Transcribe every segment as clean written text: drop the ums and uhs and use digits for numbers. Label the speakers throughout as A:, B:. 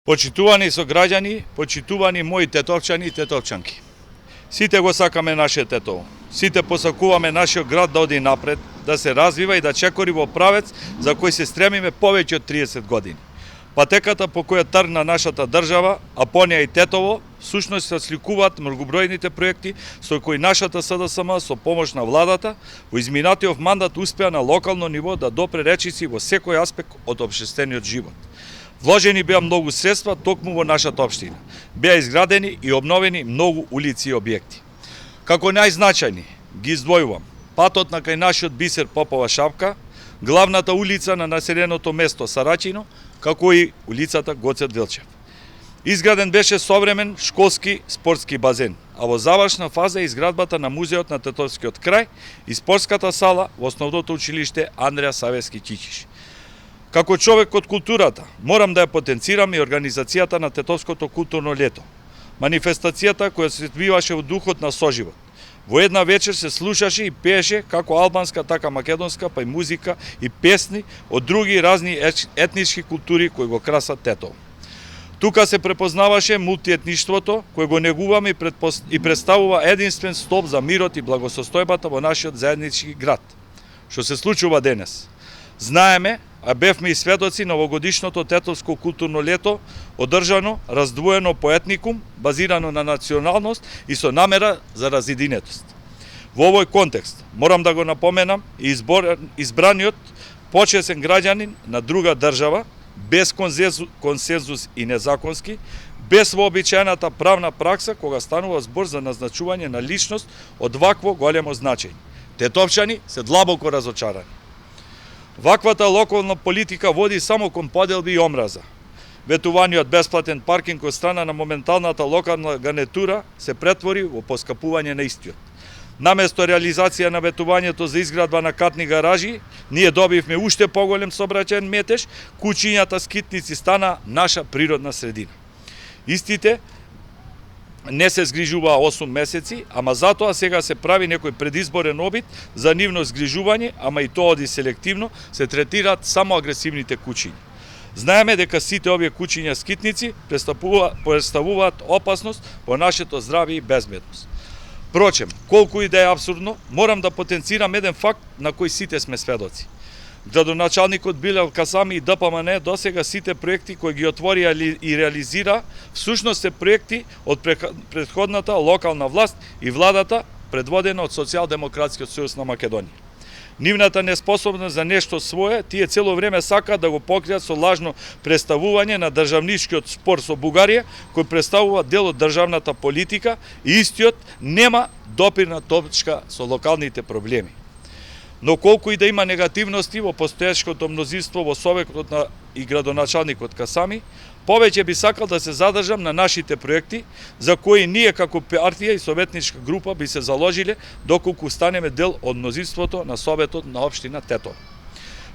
A: Почитувани сограѓани, почитувани мои тетовчани и тетовчанки. Сите го сакаме нашиот тетово. Сите посакуваме нашиот град да оди напред, да се развива и да чекори во правец за кој се стремиме повеќе од 30 години. Патеката по која тргна нашата држава, а по неја и тетово, всушност се сликуваат многобројните проекти со кои нашата СДСМ со помош на владата во изминатиот мандат успеа на локално ниво да допре речиси во секој аспект од општествениот живот. Вложени беа многу средства токму во нашата општина. Беа изградени и обновени многу улици и објекти. Како најзначајни ги издвојувам патот на кај нашиот бисер Попова шапка, главната улица на населеното место Сарачино, како и улицата Гоце Делчев. Изграден беше современ школски спортски базен, а во завршна фаза е изградбата на музеот на Тетовскиот крај и спортската сала во основното училиште Андреа Савески Ќиќиш. Како човек од културата, морам да ја потенцирам и организацијата на Тетовското културно лето. Манифестацијата која се одвиваше во духот на соживот. Во една вечер се слушаше и пееше како албанска, така македонска, па и музика и песни од други разни етнички култури кои го красат Тетово. Тука се препознаваше мултиетништвото, кое го негуваме и представува единствен столб за мирот и благосостојбата во нашиот заеднички град. Што се случува денес? Знаеме, а бевме и сведоци на овогодишното Тетовско културно лето, одржано, раздвоено по етникум, базирано на националност и со намера за разединетост. Во овој контекст морам да го напоменам и избраниот почесен граѓанин на друга држава, без консензус и незаконски, без вообичаената правна пракса кога станува збор за назначување на личност од вакво големо значење. Тетовчани се длабоко разочарани. Ваквата локална политика води само кон поделби и омраза. Ветуваниот бесплатен паркинг од страна на моменталната локална гарнитура се претвори во поскапување на истиот. Наместо реализација на ветувањето за изградба на катни гаражи, ние добивме уште поголем сообраќаен метеж, куќињата скитници стана наша природна средина. Истите не се згрижуваа 8 месеци, ама затоа сега се прави некој предизборен обид за нивно згрижување, ама и тоа оди селективно, се третираат само агресивните куќиња. Знаеме дека сите овие куќиња скитници представуваат опасност по нашето здравје и безбедност. Впрочем, колку и да е абсурдно, морам да потенцирам еден факт на кој сите сме сведоци. Градоначалникот Билел Касами и ДПМН досега сите проекти кои ги отвори и реализира, всушност се проекти од претходната локална власт и владата предводена од Социјалдемократскиот сојуз на Македонија. Нивната неспособност за нешто свое, тие цело време сакаат да го покријат со лажно представување на државничкиот спор со Бугарија, кој представува дел од државната политика и истиот нема допирна точка со локалните проблеми. Но колку и да има негативности во постоечкото мнозинство во Советот и градоначалникот Касами, повеќе би сакал да се задржам на нашите проекти, за кои ние како партија и советничка група би се заложиле доколку станеме дел од мнозинството на Советот на општина Тетово.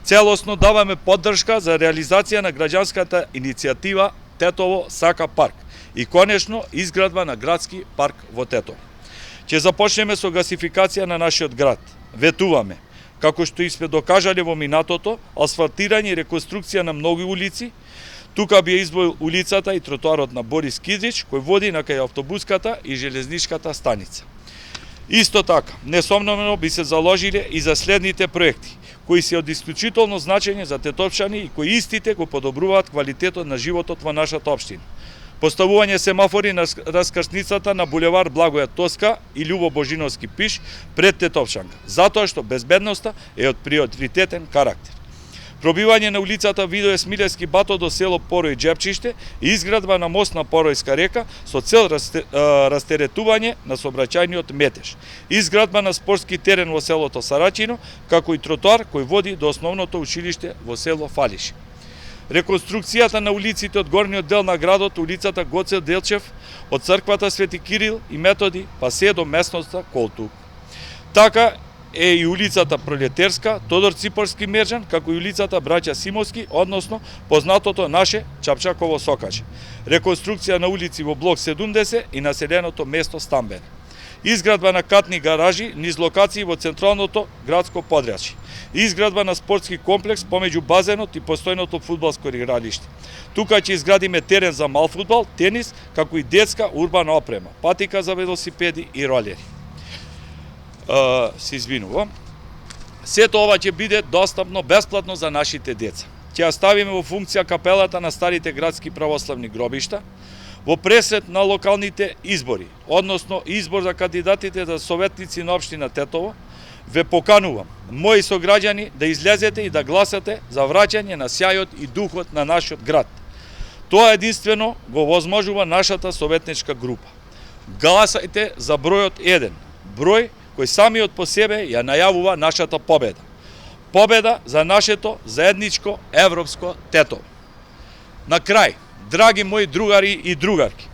A: Целосно даваме поддршка за реализација на граѓанската иницијатива Тетово сака парк и конечно изградба на градски парк во Тетово. Ќе започнеме со гасификација на нашиот град. Ветуваме, како што и сме докажале во минатото, асфалтирање и реконструкција на многу улици. Тука би издвоил улицата и тротоарот на Борис Кидрич, кој води на кај автобуската и железничката станица. Исто така, несомнено би се заложиле и за следните проекти, кои се од исклучително значење за тетовчани и кои истите го подобруваат квалитетот на животот во нашата општина. Поставување семафори на раскрсницата на булевар Благоја Тоска и Љубо Божиновски пиш пред Тетовчанка, затоа што безбедноста е од приоритетен карактер. Пробивање на улицата Видое Смилевски бато до село Порој Џепчиште и изградба на мост на Поројска река со цел растеретување на сообраќајниот метеж. Изградба на спортски терен во селото Сарачино, како и тротоар кој води до основното училиште во село Фалиши. Реконструкцијата на улиците од горниот дел на градот, улицата Гоце Делчев, од црквата Свети Кирил и Методи, па се до местноста Колтук. Така е и улицата Пролетерска, Тодор Ципорски Мержан, како и улицата Браќа Симовски, односно познатото наше Чапчаково Сокаче. Реконструкција на улици во блок 70 и населеното место Стамбен. изградба на катни гаражи низ локации во централното градско подрачје, изградба на спортски комплекс помеѓу базенот и постојното фудбалско игралиште. Тука ќе изградиме терен за мал фудбал, тенис, како и детска урбана опрема, патика за велосипеди и ролери. Се извинувам. Сето ова ќе биде достапно бесплатно за нашите деца. Ќе ја ставиме во функција капелата на старите градски православни гробишта, во пресед на локалните избори, односно избор за кандидатите за советници на општина Тетово, ве поканувам, мои сограѓани, да излезете и да гласате за враќање на сјајот и духот на нашиот град. Тоа единствено го возможува нашата советничка група. Гласајте за бројот 1, број кој самиот по себе ја најавува нашата победа. Победа за нашето заедничко европско Тетово. На крај, драги мои другари и другарки,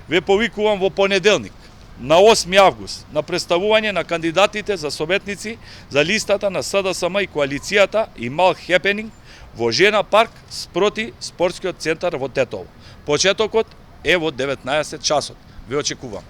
A: ве повикувам во понеделник, на 8 август, на представување на кандидатите за советници за листата на СДСМ и коалицијата и мал хепенинг во Жена парк спроти спортскиот центар во Тетово. Почетокот е во 19 часот. Ве очекувам.